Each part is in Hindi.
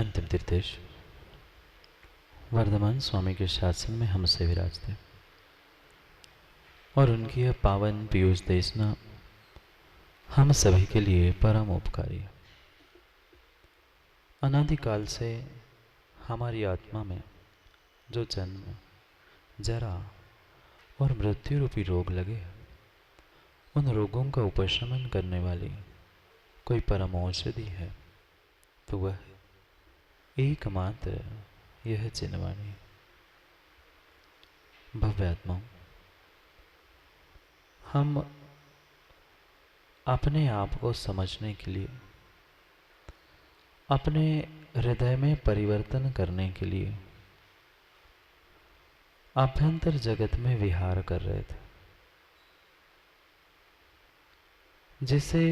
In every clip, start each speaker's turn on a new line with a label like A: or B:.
A: अंतिम तीर्थेश वर्धमान स्वामी के शासन में हमसे विराजते और उनकी यह पावन पीयूष देशना हम सभी के लिए परम उपकारी है। अनादिकाल से हमारी आत्मा में जो जन्म, जरा और मृत्यु रूपी रोग लगे हैं, उन रोगों का उपशमन करने वाली कोई परम औषधि है तो वह एकमात्र यह चिन्हवाणी। भव्य आत्माओं, हम अपने आप को समझने के लिए, अपने हृदय में परिवर्तन करने के लिए आभ्यंतर जगत में विहार कर रहे थे, जिसे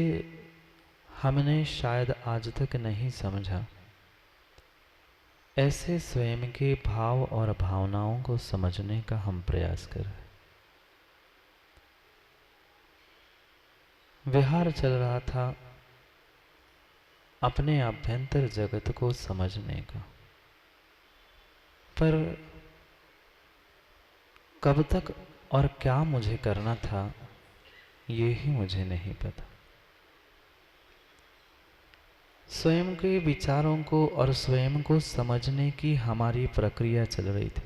A: हमने शायद आज तक नहीं समझा। ऐसे स्वयं के भाव और भावनाओं को समझने का हम प्रयास कर रहे हैं। विहार चल रहा था अपने आभ्यंतर जगत को समझने का, पर कब तक और क्या मुझे करना था ये ही मुझे नहीं पता। स्वयं के विचारों को और स्वयं को समझने की हमारी प्रक्रिया चल रही थी।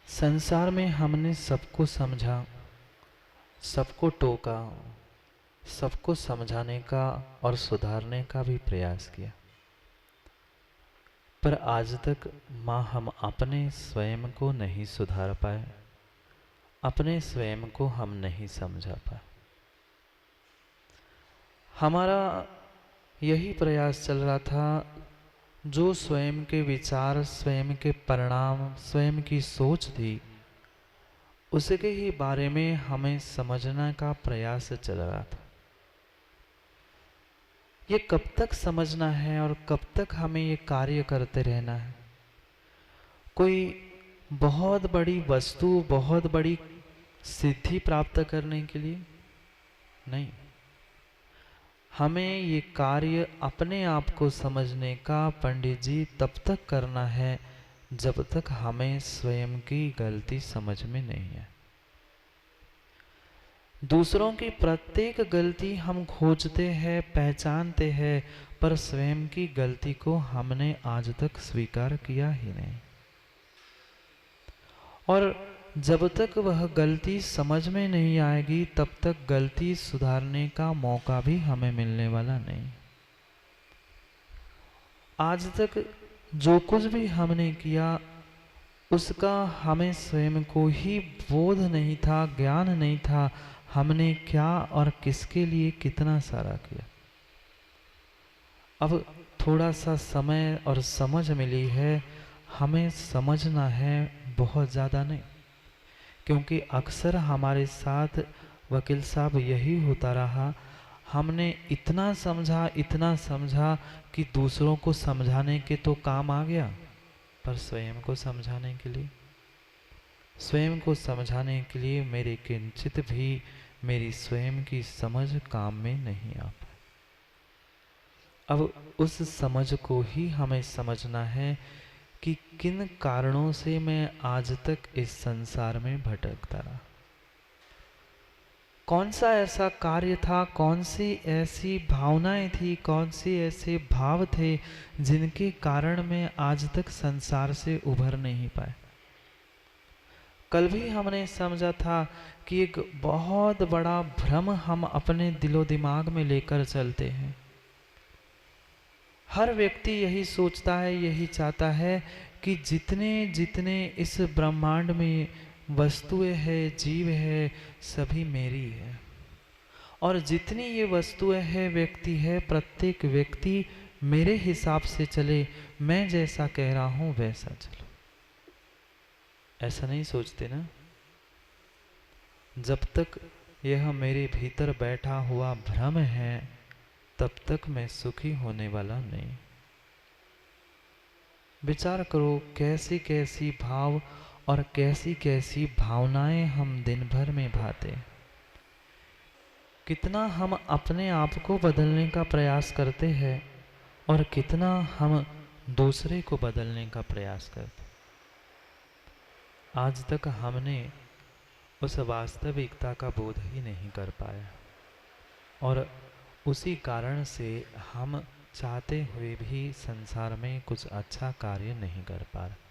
A: संसार में हमने सबको समझा, सबको टोका, सबको समझाने का और सुधारने का भी प्रयास किया, पर आज तक माँ हम अपने स्वयं को नहीं सुधार पाए, अपने स्वयं को हम नहीं समझा पाए। हमारा यही प्रयास चल रहा था, जो स्वयं के विचार, स्वयं के परिणाम, स्वयं की सोच थी, उसके ही बारे में हमें समझने का प्रयास चल रहा था। ये कब तक समझना है और कब तक हमें ये कार्य करते रहना है? कोई बहुत बड़ी वस्तु, बहुत बड़ी सिद्धि प्राप्त करने के लिए नहीं, हमें ये कार्य अपने आप को समझने का पंडित जी तब तक करना है जब तक हमें स्वयं की गलती समझ में नहीं है। दूसरों की प्रत्येक गलती हम खोजते हैं, पहचानते हैं, पर स्वयं की गलती को हमने आज तक स्वीकार किया ही नहीं। और जब तक वह गलती समझ में नहीं आएगी तब तक गलती सुधारने का मौका भी हमें मिलने वाला नहीं। आज तक जो कुछ भी हमने किया उसका हमें स्वयं को ही बोध नहीं था, ज्ञान नहीं था, हमने क्या और किसके लिए कितना सारा किया। अब थोड़ा सा समय और समझ मिली है, हमें समझना है, बहुत ज़्यादा नहीं, क्योंकि अक्सर हमारे साथ वकील साहब यही होता रहा। हमने इतना समझा कि दूसरों को समझाने के तो काम आ गया, पर स्वयं को समझाने के लिए, स्वयं को समझाने के लिए मेरे किंचित भी मेरी स्वयं की समझ काम में नहीं आ पाई। अब उस समझ को ही हमें समझना है कि किन कारणों से मैं आज तक इस संसार में भटकता रहा। कौन सा ऐसा कार्य था, कौन सी ऐसी भावनाएं थी, कौन से ऐसे भाव थे जिनके कारण मैं आज तक संसार से उभर नहीं पाया। कल भी हमने समझा था कि एक बहुत बड़ा भ्रम हम अपने दिलो दिमाग में लेकर चलते हैं। हर व्यक्ति यही सोचता है, यही चाहता है कि जितने जितने इस ब्रह्मांड में वस्तुएं हैं, जीव है, सभी मेरी है, और जितनी ये वस्तुएं है, व्यक्ति है, प्रत्येक व्यक्ति मेरे हिसाब से चले, मैं जैसा कह रहा हूं वैसा चलो। ऐसा नहीं सोचते ना? जब तक यह मेरे भीतर बैठा हुआ भ्रम है तब तक मैं सुखी होने वाला नहीं। विचार करो, कैसी कैसी भाव और कैसी कैसी भावनाएं हम दिन भर में भाते, कितना हम अपने आप को बदलने का प्रयास करते हैं, और कितना हम दूसरे को बदलने का प्रयास करते। आज तक हमने उस वास्तविकता का बोध ही नहीं कर पाया, और उसी कारण से हम चाहते हुए भी संसार में कुछ अच्छा कार्य नहीं कर पा रहे।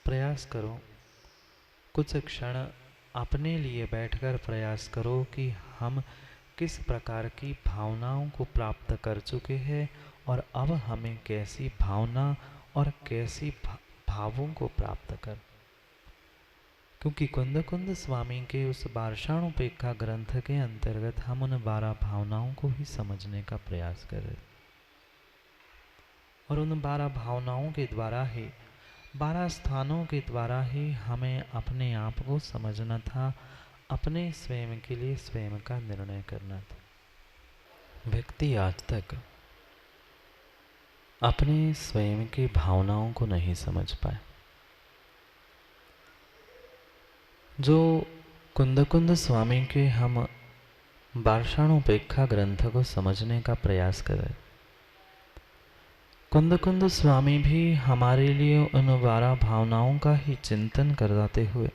A: प्रयास करो, कुछ क्षण अपने लिए बैठकर प्रयास करो कि हम किस प्रकार की भावनाओं को प्राप्त कर चुके हैं और अब हमें कैसी भावना और कैसी भावों को प्राप्त कर। क्योंकि कुंद कुंद स्वामी के उस वार्षाणुपेक्षा ग्रंथ के अंतर्गत हम उन 12 भावनाओं को ही समझने का प्रयास कर रहे, और उन 12 भावनाओं के द्वारा ही, 12 स्थानों के द्वारा ही हमें अपने आप को समझना था, अपने स्वयं के लिए स्वयं का निर्णय करना था। व्यक्ति आज तक अपने स्वयं की भावनाओं को नहीं समझ पाए। जो कुंद कुंद स्वामी के हम वार्षाणुपेक्षा ग्रंथ को समझने का प्रयास करें, कुंद कुंद स्वामी भी हमारे लिए उन 12 भावनाओं का ही चिंतन कराते हुए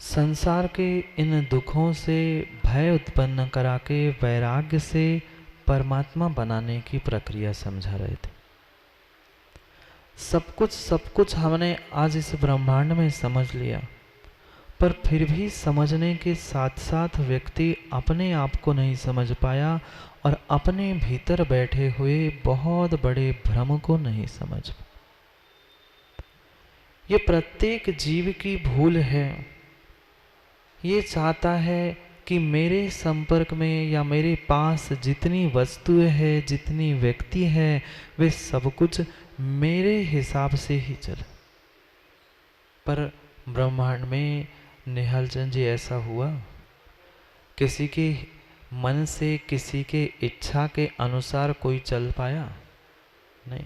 A: संसार के इन दुखों से भय उत्पन्न करा के वैराग्य से परमात्मा बनाने की प्रक्रिया समझा रहे थे। सब कुछ हमने आज इस ब्रह्मांड में समझ लिया, पर फिर भी समझने के साथ साथ व्यक्ति अपने आप को नहीं समझ पाया और अपने भीतर बैठे हुए बहुत बड़े भ्रम को नहीं समझ। ये प्रत्येक जीव की भूल है। ये चाहता है कि मेरे संपर्क में या मेरे पास जितनी वस्तुएं हैं, जितनी व्यक्ति है, वे सब कुछ मेरे हिसाब से ही चले। पर ब्रह्मांड में निहाल चंद जी ऐसा हुआ, किसी के मन से, किसी के इच्छा के अनुसार कोई चल पाया नहीं।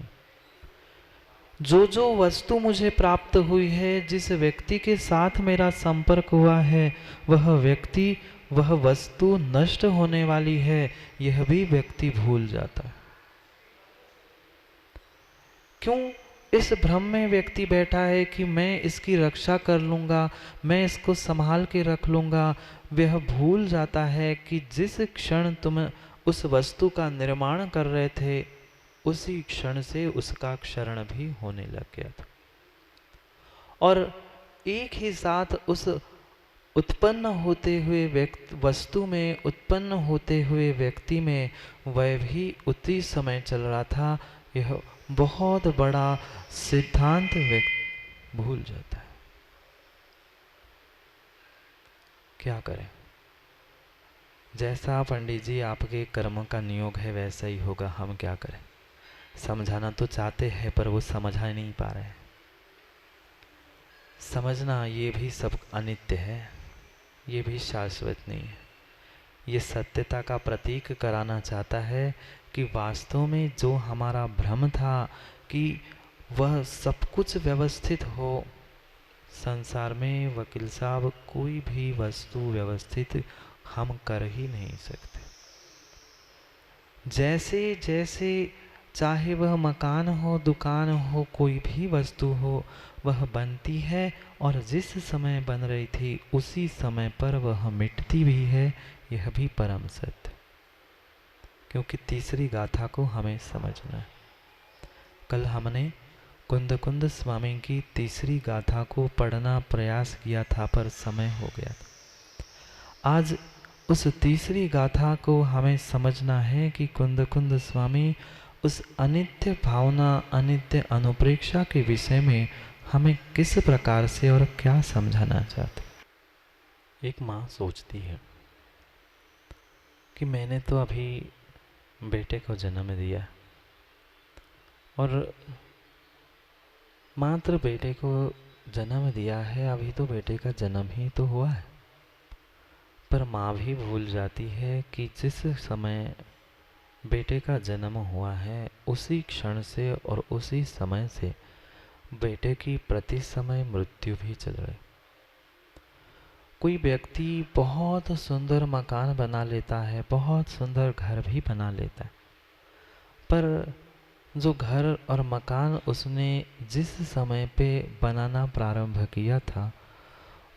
A: जो वस्तु मुझे प्राप्त हुई है, जिस व्यक्ति के साथ मेरा संपर्क हुआ है, वह व्यक्ति, वह वस्तु नष्ट होने वाली है, यह भी व्यक्ति भूल जाता है। क्यों? इस भ्रम में व्यक्ति बैठा है कि मैं इसकी रक्षा कर लूंगा, मैं इसको संभाल के रख लूंगा। वह भूल जाता है कि जिस क्षण तुम उस वस्तु का निर्माण कर रहे थे, उसी क्षण से उसका क्षरण भी होने लग गया था, और एक ही साथ उस उत्पन्न होते हुए वस्तु में, उत्पन्न होते हुए व्यक्ति में वह भी उसी समय चल रहा था। यह बहुत बड़ा सिद्धांत व्यक्ति भूल जाता है। क्या करें? जैसा पंडित जी आपके कर्म का नियोग है वैसा ही होगा। हम क्या करें? समझाना तो चाहते हैं पर वो समझ नहीं पा रहे। समझना ये भी सब अनित्य है, ये भी शाश्वत नहीं है। ये सत्यता का प्रतीक कराना चाहता है कि वास्तव में जो हमारा भ्रम था कि वह सब कुछ व्यवस्थित हो, संसार में वकील साहब कोई भी वस्तु व्यवस्थित हम कर ही नहीं सकते। जैसे जैसे चाहे वह मकान हो, दुकान हो, कोई भी वस्तु हो, वह बनती है और जिस समय बन रही थी उसी समय पर वह मिटती भी है। यह भी परम सत्य। क्योंकि तीसरी गाथा को हमें समझना है। कल हमने कुंद कुंद स्वामी की तीसरी गाथा को पढ़ना प्रयास किया था, पर समय हो गया था। आज उस तीसरी गाथा को हमें समझना है कि कुंद कुंद स्वामी उस अनित्य भावना, अनित्य अनुप्रेक्षा के विषय में हमें किस प्रकार से और क्या समझाना चाहते। एक माँ सोचती है कि मैंने तो अभी बेटे को जन्म दिया और मात्र बेटे को जन्म दिया है, अभी तो बेटे का जन्म ही तो हुआ है। पर माँ भी भूल जाती है कि जिस समय बेटे का जन्म हुआ है उसी क्षण से और उसी समय से बेटे की प्रति समय मृत्यु भी चल रही। कोई व्यक्ति बहुत सुंदर मकान बना लेता है, बहुत सुंदर घर भी बना लेता है, पर जो घर और मकान उसने जिस समय पे बनाना प्रारंभ किया था,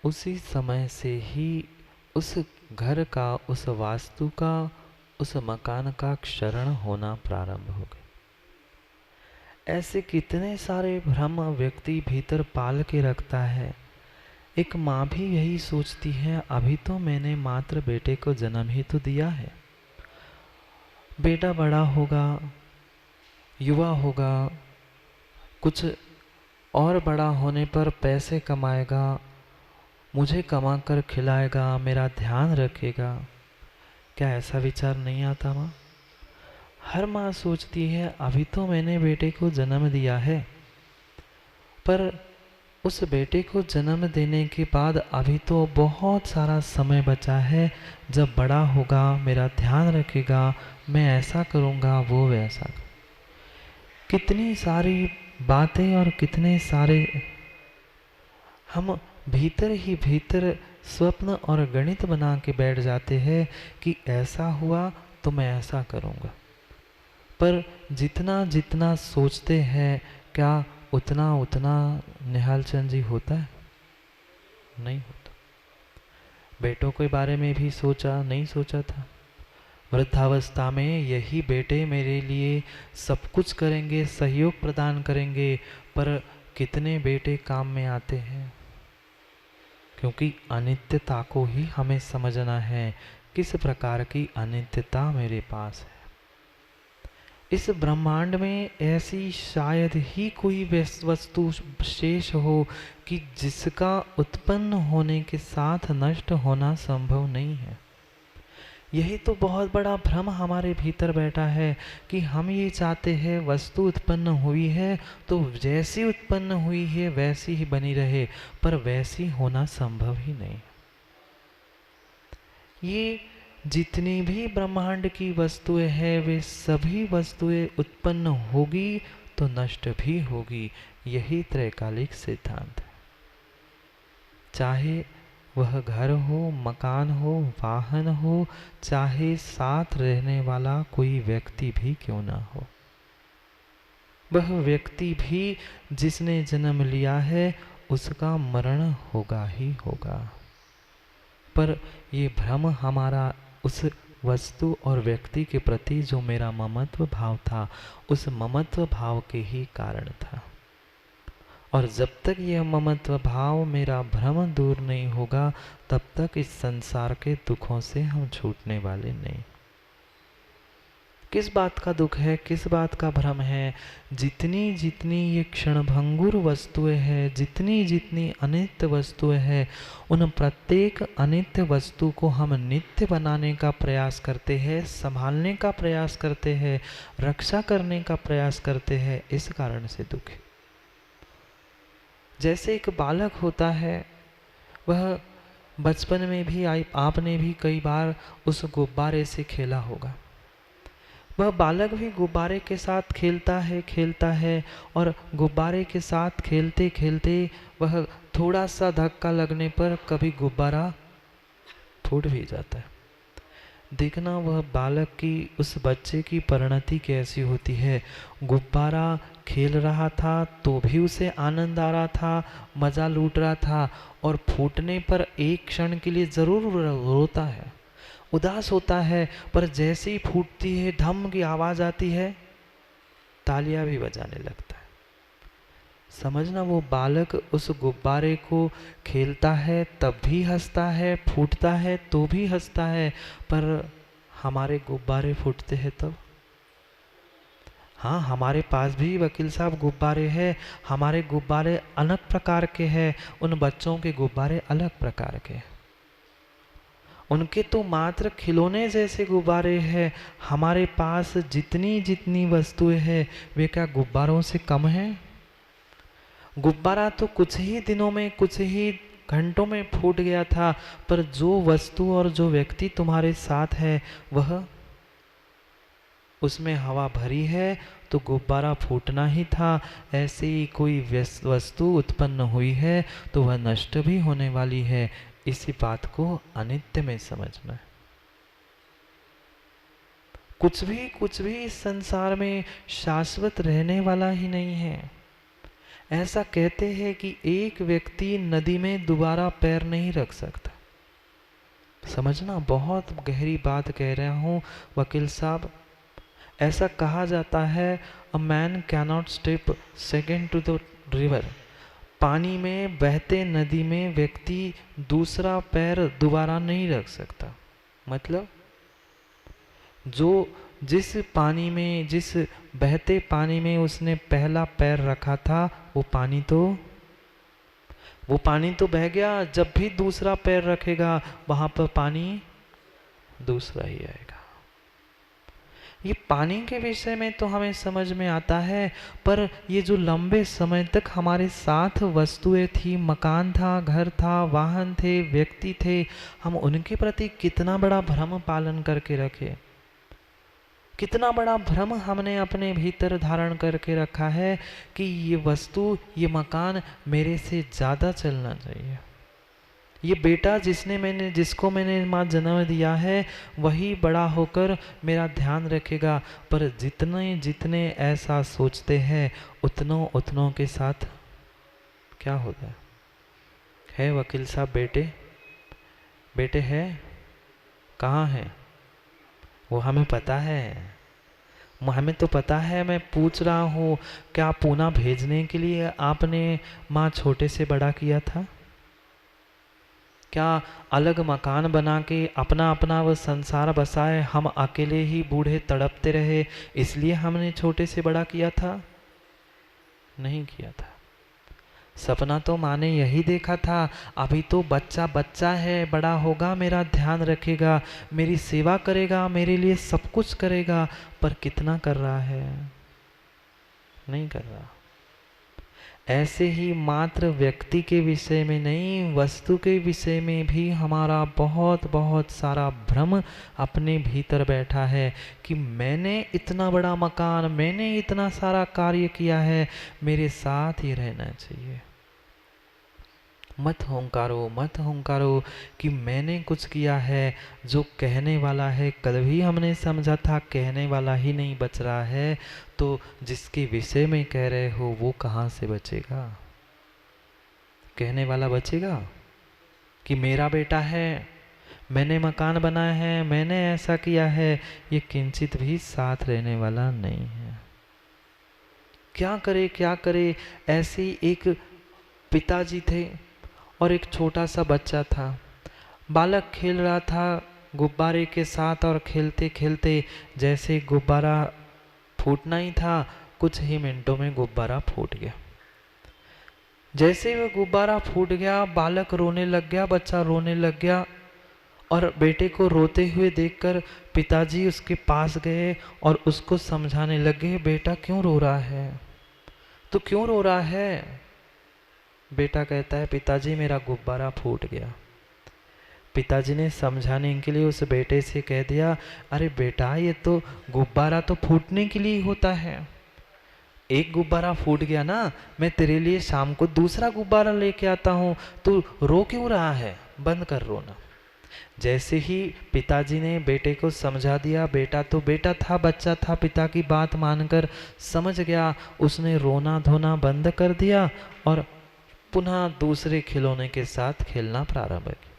A: उसी समय से ही उस घर का, उस वास्तु का, उस मकान का क्षरण होना प्रारंभ हो गया। ऐसे कितने सारे भ्रम व्यक्ति भीतर पाल के रखता है। एक माँ भी यही सोचती है, अभी तो मैंने मात्र बेटे को जन्म ही तो दिया है, बेटा बड़ा होगा, युवा होगा, कुछ और बड़ा होने पर पैसे कमाएगा, मुझे कमा कर खिलाएगा, मेरा ध्यान रखेगा। क्या ऐसा विचार नहीं आता माँ? हर माँ सोचती है, अभी तो मैंने बेटे को जन्म दिया है, पर उस बेटे को जन्म देने के बाद अभी तो बहुत सारा समय बचा है, जब बड़ा होगा मेरा ध्यान रखेगा, मैं ऐसा करूँगा, वो वैसा। कितनी सारी बातें और कितने सारे हम भीतर ही भीतर स्वप्न और गणित बना के बैठ जाते हैं कि ऐसा हुआ तो मैं ऐसा करूँगा। पर जितना जितना सोचते हैं, क्या उतना उतना निहाल चंद जी होता है? नहीं होता। बेटों के बारे में भी सोचा नहीं सोचा था? वृद्धावस्था में यही बेटे मेरे लिए सब कुछ करेंगे, सहयोग प्रदान करेंगे, पर कितने बेटे काम में आते हैं? क्योंकि अनित्यता को ही हमें समझना है, किस प्रकार की अनित्यता मेरे पास है। इस ब्रह्मांड में ऐसी शायद ही कोई वस्तु शेष हो कि जिसका उत्पन्न होने के साथ नष्ट होना संभव नहीं है। यही तो बहुत बड़ा भ्रम हमारे भीतर बैठा है कि हम ये चाहते हैं वस्तु उत्पन्न हुई है तो जैसी उत्पन्न हुई है वैसी ही बनी रहे, पर वैसी होना संभव ही नहीं। ये जितनी भी ब्रह्मांड की वस्तुएं हैं, वे सभी वस्तुएं उत्पन्न होगी तो नष्ट भी होगी। यही त्रैकालिक सिद्धांत है। चाहे वह घर हो, मकान हो, वाहन हो, चाहे साथ रहने वाला कोई व्यक्ति भी क्यों ना हो, वह व्यक्ति भी जिसने जन्म लिया है उसका मरण होगा ही होगा। पर ये भ्रम हमारा उस वस्तु और व्यक्ति के प्रति जो मेरा ममत्व भाव था, उस ममत्व भाव के ही कारण था। और जब तक यह ममत्व भाव मेरा भ्रम दूर नहीं होगा, तब तक इस संसार के दुखों से हम छूटने वाले नहीं। किस बात का दुख है, किस बात का भ्रम है? जितनी जितनी ये क्षणभंगुर वस्तुएं हैं, जितनी जितनी अनित्य वस्तुएं हैं, उन प्रत्येक अनित्य वस्तु को हम नित्य बनाने का प्रयास करते हैं, संभालने का प्रयास करते हैं, रक्षा करने का प्रयास करते हैं। इस कारण से दुख है। जैसे एक बालक होता है, वह बचपन में भी आपने भी कई बार उस गुब्बारे से खेला होगा। वह बालक भी गुब्बारे के साथ खेलता है और गुब्बारे के साथ खेलते खेलते वह थोड़ा सा धक्का लगने पर कभी गुब्बारा फूट भी जाता है। देखना वह बालक की, उस बच्चे की परिणति कैसी होती है। गुब्बारा खेल रहा था तो भी उसे आनंद आ रहा था, मज़ा लूट रहा था, और फूटने पर एक क्षण के लिए ज़रूर रोता है, उदास होता है, पर जैसे ही फूटती है धम की आवाज़ आती है, तालियां भी बजाने लगता है। समझना, वो बालक उस गुब्बारे को खेलता है तब भी हंसता है, फूटता है तो भी हंसता है, पर हमारे गुब्बारे फूटते हैं तब। हाँ, हमारे पास भी वकील साहब गुब्बारे हैं, हमारे गुब्बारे अलग प्रकार के हैं, उन बच्चों के गुब्बारे अलग प्रकार के। उनके तो मात्र खिलौने जैसे गुब्बारे हैं। हमारे पास जितनी जितनी वस्तुएं हैं, वे क्या गुब्बारों से कम हैं? गुब्बारा तो कुछ ही दिनों में, कुछ ही घंटों में फूट गया था, पर जो वस्तु और जो व्यक्ति तुम्हारे साथ है, वह उसमें हवा भरी है तो गुब्बारा फूटना ही था। ऐसे ही कोई वस्तु उत्पन्न हुई है तो वह नष्ट भी होने वाली है। इसी बात को अनित्य में समझना है। कुछ भी इस संसार में शाश्वत रहने वाला ही नहीं है। ऐसा कहते हैं कि एक व्यक्ति नदी में दोबारा पैर नहीं रख सकता। समझना, बहुत गहरी बात कह रहा हूं वकील साहब। ऐसा कहा जाता है, a man cannot step second to the river. पानी में बहते नदी में व्यक्ति दूसरा पैर दोबारा नहीं रख सकता। मतलब जो जिस पानी में, जिस बहते पानी में उसने पहला पैर रखा था, वो पानी तो बह गया। जब भी दूसरा पैर रखेगा वहां पर पानी दूसरा ही आएगा। ये पानी के विषय में तो हमें समझ में आता है, पर ये जो लंबे समय तक हमारे साथ वस्तुएं थी, मकान था, घर था, वाहन थे, व्यक्ति थे, हम उनके प्रति कितना बड़ा भ्रम पालन करके रखे। कितना बड़ा भ्रम हमने अपने भीतर धारण करके रखा है कि ये वस्तु, ये मकान मेरे से ज्यादा चलना चाहिए। ये बेटा जिसको मैंने माँ जन्म दिया है, वही बड़ा होकर मेरा ध्यान रखेगा। पर जितने जितने ऐसा सोचते हैं, उतनों के साथ क्या होता है वकील साहब? बेटे है, कहाँ है? वो हमें पता है, हमें तो पता है। मैं पूछ रहा हूँ, क्या पूना भेजने के लिए आपने माँ छोटे से बड़ा किया था? क्या अलग मकान बना के अपना अपना वो संसार बसाए, हम अकेले ही बूढ़े तड़पते रहे, इसलिए हमने छोटे से बड़ा किया था? नहीं किया था। सपना तो माँ ने यही देखा था, अभी तो बच्चा है, बड़ा होगा, मेरा ध्यान रखेगा, मेरी सेवा करेगा, मेरे लिए सब कुछ करेगा। पर कितना कर रहा है? नहीं कर रहा। ऐसे ही मात्र व्यक्ति के विषय में नहीं, वस्तु के विषय में भी हमारा बहुत बहुत सारा भ्रम अपने भीतर बैठा है कि मैंने इतना बड़ा मकान, मैंने इतना सारा कार्य किया है, मेरे साथ ही रहना चाहिए। मत हंकारो कि मैंने कुछ किया है। जो कहने वाला है, कल भी हमने समझा था, कहने वाला ही नहीं बच रहा है, तो जिसके विषय में कह रहे हो वो कहाँ से बचेगा? कहने वाला बचेगा कि मेरा बेटा है, मैंने मकान बनाया है, मैंने ऐसा किया है, ये किंचित भी साथ रहने वाला नहीं है। क्या करे? ऐसे एक पिताजी थे और एक छोटा सा बच्चा था। बालक खेल रहा था गुब्बारे के साथ, और खेलते खेलते जैसे गुब्बारा फूटना ही था, कुछ ही मिनटों में गुब्बारा फूट गया। जैसे वह गुब्बारा फूट गया, बालक रोने लग गया, बच्चा रोने लग गया, और बेटे को रोते हुए देखकर पिताजी उसके पास गए और उसको समझाने लगे, बेटा क्यों रो रहा है? तो क्यों रो रहा है? बेटा कहता है, पिताजी मेरा गुब्बारा फूट गया। पिताजी ने समझाने के लिए उस बेटे से कह दिया, अरे बेटा, ये तो गुब्बारा तो फूटने के लिए होता है। एक गुब्बारा फूट गया ना, मैं तेरे लिए शाम को दूसरा गुब्बारा लेके आता हूँ, तू रो क्यों रहा है? बंद कर रोना। जैसे ही पिताजी ने बेटे को समझा दिया, बेटा तो बेटा था, बच्चा था, पिता की बात मानकर समझ गया, उसने रोना धोना बंद कर दिया और पुनः दूसरे खिलौने के साथ खेलना प्रारंभ किया।